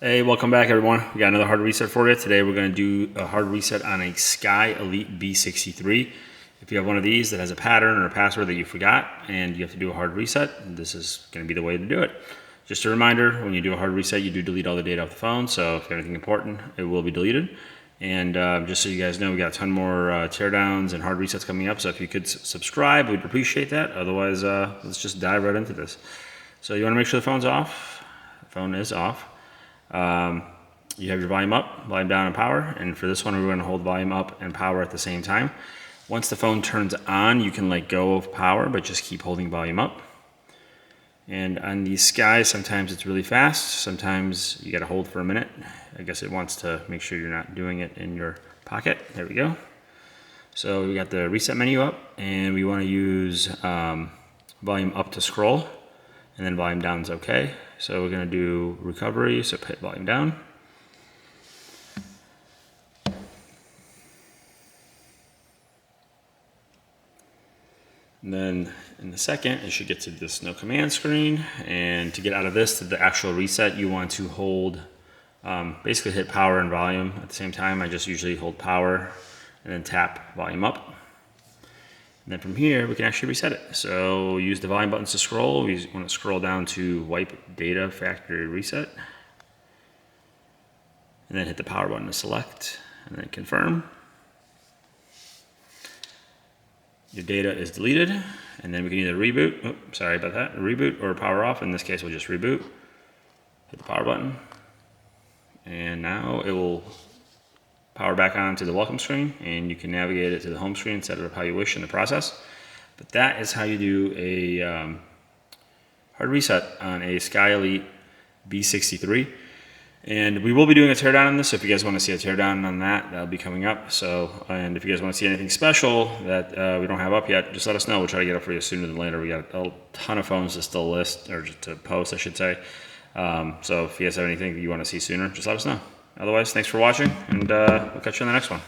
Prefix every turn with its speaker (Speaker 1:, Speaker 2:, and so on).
Speaker 1: Hey, welcome back everyone. We got another hard reset for you. Today we're going to do a hard reset on a SKY Elite B63. If you have one of these that has a pattern or a password that you forgot and you have to do a hard reset, this is going to be the way to do it. Just a reminder, when you do a hard reset, you do delete all the data off the phone, so if you have anything important, it will be deleted. And just so you guys know, we got a ton more teardowns and hard resets coming up, so if you could subscribe, we'd appreciate that. Otherwise, let's just dive right into this. So you want to make sure the phone's off. The phone is off. You have your volume up, volume down, and power. And for this one, we're going to hold volume up and power at the same time. Once the phone turns on, you can let go of power, but just keep holding volume up. And on these SKYs, sometimes it's really fast. Sometimes you got to hold for a minute. I guess it wants to make sure you're not doing it in your pocket. There we go. So we got the reset menu up, and we want to use volume up to scroll, and then volume down is okay. So we're going to do recovery, so hit volume down. And then in the second, it should get to this no command screen. And to get out of this to the actual reset, you want to hold, basically hit power and volume at the same time. I just usually hold power and then tap volume up. And then from here, we can actually reset it. So use the volume buttons to scroll. We want to scroll down to wipe data factory reset. And then hit the power button to select and then confirm. Your data is deleted. And then we can either reboot, oops, sorry about that, reboot or power off. In this case, we'll just reboot. Hit the power button. And now it will power back on to the welcome screen, and you can navigate it to the home screen, set it up how you wish in the process. But that is how you do a hard reset on a SKY Elite B63. And we will be doing a teardown on this, so if you guys want to see a teardown on that, that'll be coming up. So, and if you guys want to see anything special that we don't have up yet, just let us know. We'll try to get up for you sooner than later. We got a ton of phones to still list, or to post, I should say. So if you guys have anything that you want to see sooner, just let us know. Otherwise, thanks for watching, and we'll catch you on the next one.